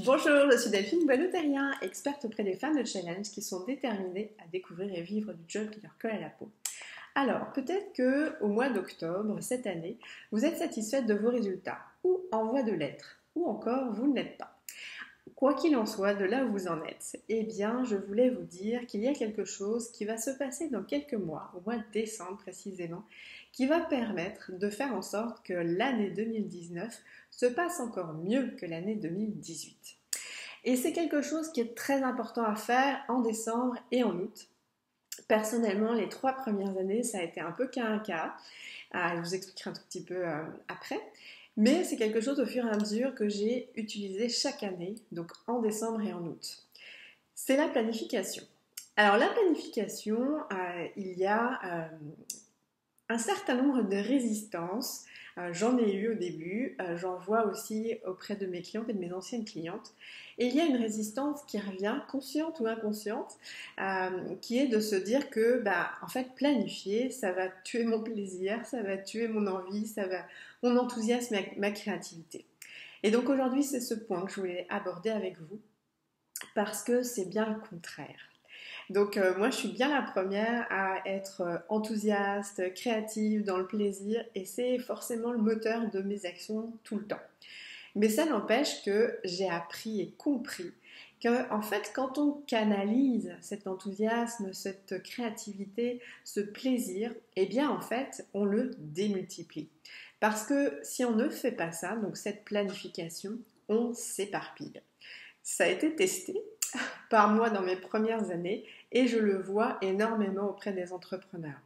Bonjour, je suis Delphine Boileau-Terrien, experte auprès des femmes de challenge qui sont déterminées à découvrir et vivre du job qui leur colle à la peau. Alors, peut-être qu'au mois d'octobre cette année, vous êtes satisfaite de vos résultats, ou en voie de l'être, ou encore vous ne l'êtes pas. Quoi qu'il en soit, de là où vous en êtes, eh bien, je voulais vous dire qu'il y a quelque chose qui va se passer dans quelques mois, au mois de décembre précisément, qui va permettre de faire en sorte que l'année 2019 se passe encore mieux que l'année 2018. Et c'est quelque chose qui est très important à faire en décembre et en août. Personnellement, les 3 premières années, ça a été un peu cas à cas. Je vous expliquerai un tout petit peu après. Mais c'est quelque chose au fur et à mesure que j'ai utilisé chaque année, donc en décembre et en août. C'est la planification. Alors la planification, il y a un certain nombre de résistances. J'en ai eu au début, j'en vois aussi auprès de mes clientes et de mes anciennes clientes. Et il y a une résistance qui revient, consciente ou inconsciente, qui est de se dire que, en fait, planifier, ça va tuer mon plaisir, ça va tuer mon envie, mon enthousiasme et ma créativité. Et donc aujourd'hui, c'est ce point que je voulais aborder avec vous, parce que c'est bien le contraire. Donc moi je suis bien la première à être enthousiaste, créative, dans le plaisir et c'est forcément le moteur de mes actions tout le temps. Mais ça n'empêche que j'ai appris et compris que en fait quand on canalise cet enthousiasme, cette créativité, ce plaisir, eh bien en fait on le démultiplie. Parce que si on ne fait pas ça, donc cette planification, on s'éparpille. Ça a été testé par moi dans mes premières années et je le vois énormément auprès des entrepreneurs.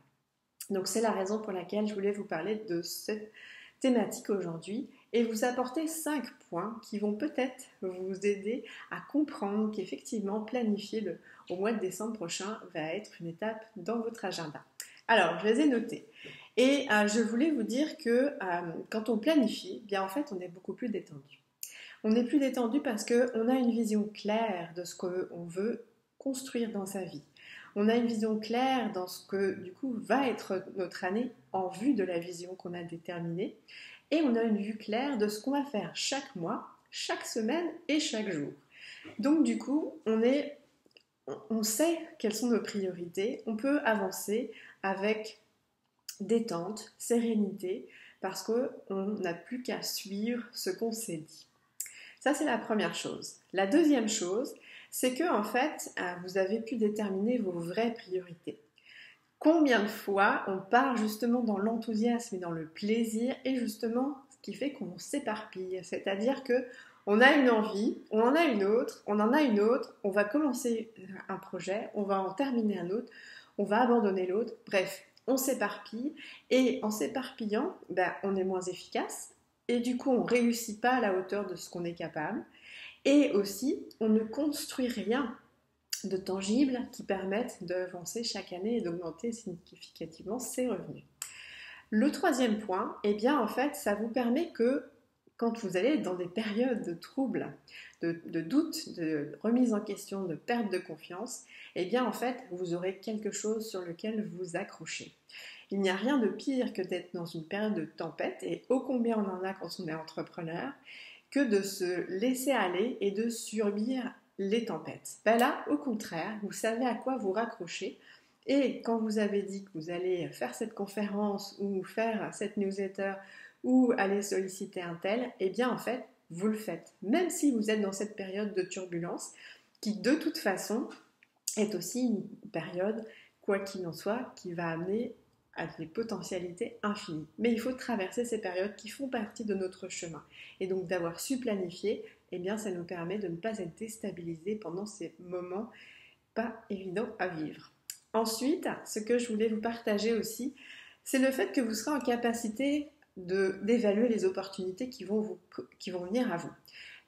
Donc c'est la raison pour laquelle je voulais vous parler de cette thématique aujourd'hui et vous apporter 5 points qui vont peut-être vous aider à comprendre qu'effectivement planifier au mois de décembre prochain va être une étape dans votre agenda. Alors je les ai notés et je voulais vous dire que quand on planifie, bien en fait on est beaucoup plus détendu. On est plus détendu parce qu'on a une vision claire de ce qu'on veut construire dans sa vie. On a une vision claire dans ce que, du coup, va être notre année en vue de la vision qu'on a déterminée. Et on a une vue claire de ce qu'on va faire chaque mois, chaque semaine et chaque jour. Donc, du coup, on sait quelles sont nos priorités. On peut avancer avec détente, sérénité, parce qu'on n'a plus qu'à suivre ce qu'on s'est dit. Ça, c'est la première chose. La deuxième chose, c'est que en fait, vous avez pu déterminer vos vraies priorités. Combien de fois on part justement dans l'enthousiasme et dans le plaisir et justement ce qui fait qu'on s'éparpille. C'est-à-dire que on a une envie, on en a une autre, on en a une autre, on va commencer un projet, on va en terminer un autre, on va abandonner l'autre. Bref, on s'éparpille et en s'éparpillant, on est moins efficace. Et du coup, on ne réussit pas à la hauteur de ce qu'on est capable. Et aussi, on ne construit rien de tangible qui permette d'avancer chaque année et d'augmenter significativement ses revenus. Le troisième point, eh bien, en fait, ça vous permet que quand vous allez dans des périodes de troubles, de doute, de remise en question, de perte de confiance, eh bien, en fait, vous aurez quelque chose sur lequel vous accrochez. Il n'y a rien de pire que d'être dans une période de tempête, et ô combien on en a quand on est entrepreneur, que de se laisser aller et de subir les tempêtes. Là, au contraire, vous savez à quoi vous raccrocher, et quand vous avez dit que vous allez faire cette conférence ou faire cette newsletter ou aller solliciter un tel, eh bien en fait, vous le faites. Même si vous êtes dans cette période de turbulence, qui de toute façon est aussi une période, quoi qu'il en soit, qui va amener à des potentialités infinies. Mais il faut traverser ces périodes qui font partie de notre chemin. Et donc d'avoir su planifier, eh bien ça nous permet de ne pas être déstabilisés pendant ces moments pas évidents à vivre. Ensuite, ce que je voulais vous partager aussi, c'est le fait que vous serez en capacité d'évaluer les opportunités qui vont venir à vous.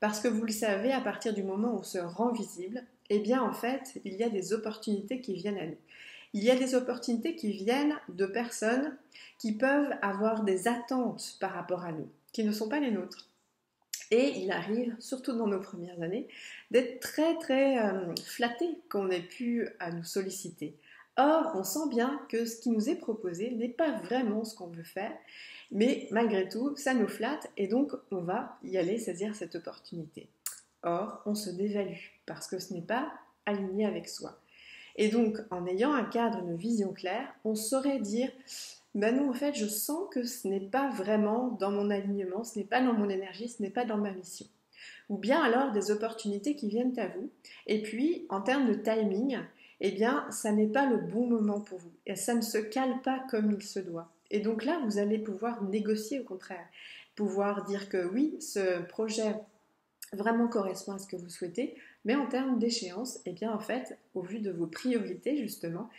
Parce que vous le savez, à partir du moment où on se rend visible, eh bien en fait, il y a des opportunités qui viennent à nous. Il y a des opportunités qui viennent de personnes qui peuvent avoir des attentes par rapport à nous, qui ne sont pas les nôtres. Et il arrive, surtout dans nos premières années, d'être très très flatté qu'on ait pu nous solliciter. Or, on sent bien que ce qui nous est proposé n'est pas vraiment ce qu'on veut faire, mais malgré tout, ça nous flatte et donc on va y aller saisir cette opportunité. Or, on se dévalue parce que ce n'est pas aligné avec soi. Et donc, en ayant un cadre, une vision claire, on saurait dire, ben non, en fait, je sens que ce n'est pas vraiment dans mon alignement, ce n'est pas dans mon énergie, ce n'est pas dans ma mission. Ou bien alors des opportunités qui viennent à vous. Et puis, en termes de timing, eh bien, ça n'est pas le bon moment pour vous. Et ça ne se cale pas comme il se doit. Et donc là, vous allez pouvoir négocier au contraire. Pouvoir dire que oui, ce projet vraiment correspond à ce que vous souhaitez, mais en termes d'échéance, eh bien en fait, au vu de vos priorités justement,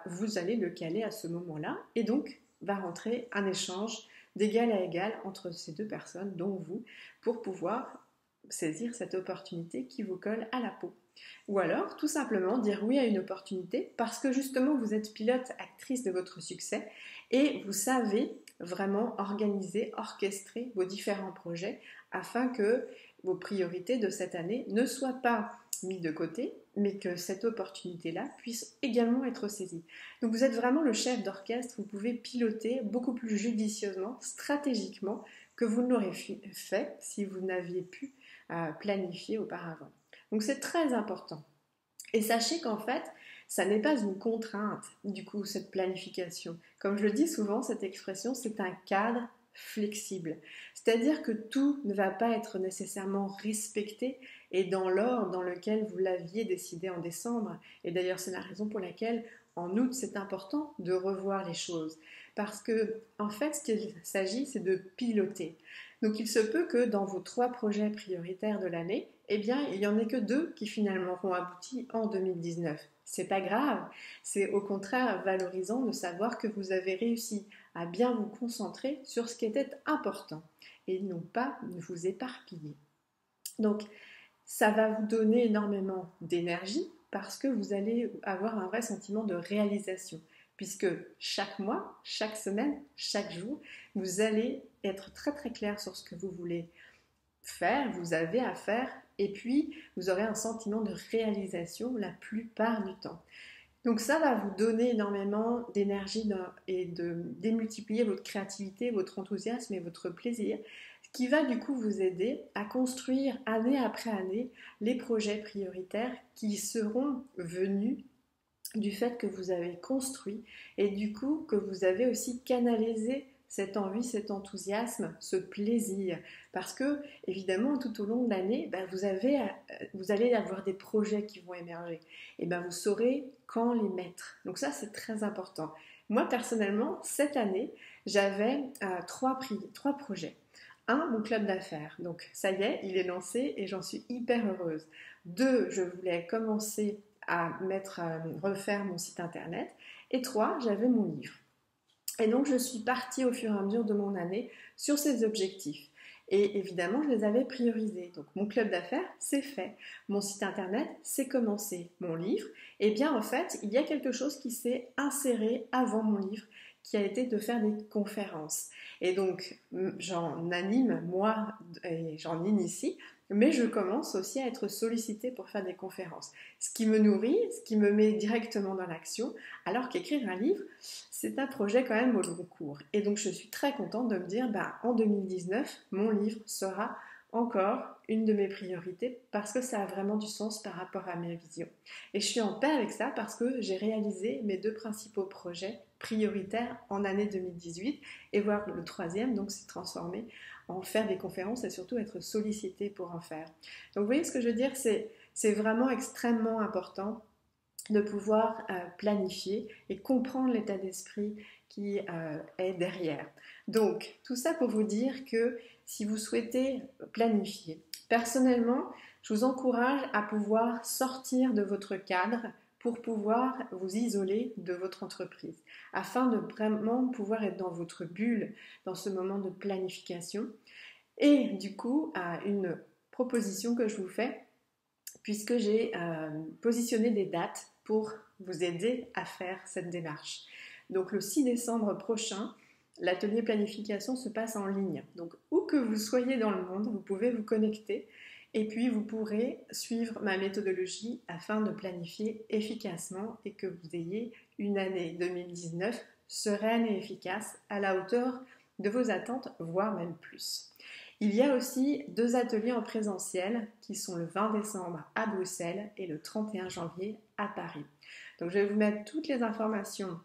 vous allez le caler à ce moment-là, et donc va rentrer un échange d'égal à égal entre ces deux personnes, dont vous, pour pouvoir saisir cette opportunité qui vous colle à la peau. Ou alors, tout simplement, dire oui à une opportunité parce que justement, vous êtes pilote, actrice de votre succès et vous savez vraiment organiser, orchestrer vos différents projets afin que vos priorités de cette année ne soient pas mises de côté, mais que cette opportunité-là puisse également être saisie. Donc vous êtes vraiment le chef d'orchestre, vous pouvez piloter beaucoup plus judicieusement, stratégiquement, que vous ne l'aurez fait si vous n'aviez pu planifier auparavant. Donc c'est très important. Et sachez qu'en fait, ça n'est pas une contrainte, du coup, cette planification. Comme je le dis souvent, cette expression, c'est un cadre flexible. C'est-à-dire que tout ne va pas être nécessairement respecté et dans l'ordre dans lequel vous l'aviez décidé en décembre. Et d'ailleurs, c'est la raison pour laquelle en août, c'est important de revoir les choses. Parce que, en fait, ce qu'il s'agit, c'est de piloter. Donc, il se peut que dans vos 3 projets prioritaires de l'année, eh bien, il n'y en ait que 2 qui finalement auront abouti en 2019. C'est pas grave, c'est au contraire valorisant de savoir que vous avez réussi à bien vous concentrer sur ce qui était important et non pas vous éparpiller. Donc, ça va vous donner énormément d'énergie parce que vous allez avoir un vrai sentiment de réalisation. Puisque chaque mois, chaque semaine, chaque jour, vous allez être très très clair sur ce que vous voulez faire, vous avez à faire, et puis vous aurez un sentiment de réalisation la plupart du temps. Donc ça va vous donner énormément d'énergie et de démultiplier votre créativité, votre enthousiasme et votre plaisir, ce qui va du coup vous aider à construire année après année les projets prioritaires qui seront venus du fait que vous avez construit et du coup que vous avez aussi canalisé cette envie, cet enthousiasme, ce plaisir. Parce que, évidemment, tout au long de l'année, vous allez avoir des projets qui vont émerger. Et vous saurez quand les mettre. Donc ça, c'est très important. Moi, personnellement, cette année, j'avais 3 projets. Un, mon club d'affaires. Donc ça y est, il est lancé et j'en suis hyper heureuse. 2, je voulais commencer à refaire mon site internet. Et 3, j'avais mon livre. Et donc, je suis partie au fur et à mesure de mon année sur ces objectifs. Et évidemment, je les avais priorisés. Donc, mon club d'affaires, c'est fait. Mon site internet, c'est commencé. Mon livre, eh bien, en fait, il y a quelque chose qui s'est inséré avant mon livre, qui a été de faire des conférences. Et donc, j'en anime, moi, et j'en initie, mais je commence aussi à être sollicitée pour faire des conférences. Ce qui me nourrit, ce qui me met directement dans l'action, alors qu'écrire un livre, c'est un projet quand même au long cours. Et donc je suis très contente de me dire, en 2019, mon livre sera encore une de mes priorités parce que ça a vraiment du sens par rapport à mes visions. Et je suis en paix avec ça parce que j'ai réalisé mes 2 principaux projets prioritaires en année 2018 et voir le 3e donc s'est transformé en faire des conférences et surtout être sollicité pour en faire. Donc vous voyez ce que je veux dire, c'est vraiment extrêmement important de pouvoir planifier et comprendre l'état d'esprit qui est derrière. Donc, tout ça pour vous dire que si vous souhaitez planifier, personnellement, je vous encourage à pouvoir sortir de votre cadre pour pouvoir vous isoler de votre entreprise, afin de vraiment pouvoir être dans votre bulle dans ce moment de planification. Et du coup, une proposition que je vous fais, puisque j'ai positionné des dates pour vous aider à faire cette démarche. Donc le 6 décembre prochain, l'atelier planification se passe en ligne. Donc où que vous soyez dans le monde, vous pouvez vous connecter et puis vous pourrez suivre ma méthodologie afin de planifier efficacement et que vous ayez une année 2019 sereine et efficace à la hauteur de vos attentes, voire même plus. Il y a aussi 2 ateliers en présentiel qui sont le 20 décembre à Bruxelles et le 31 janvier à Paris. Donc je vais vous mettre toutes les informations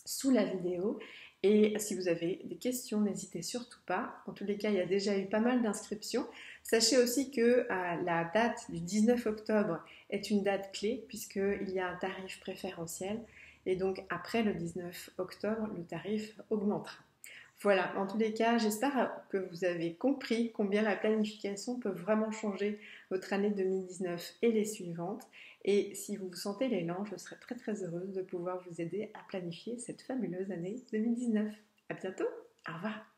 sous la vidéo et si vous avez des questions, n'hésitez surtout pas. En tous les cas, il y a déjà eu pas mal d'inscriptions. Sachez aussi que la date du 19 octobre est une date clé puisqu'il y a un tarif préférentiel et donc après le 19 octobre, le tarif augmentera. Voilà, en tous les cas, j'espère que vous avez compris combien la planification peut vraiment changer votre année 2019 et les suivantes. Et si vous vous sentez l'élan, je serai très très heureuse de pouvoir vous aider à planifier cette fabuleuse année 2019. À bientôt, au revoir.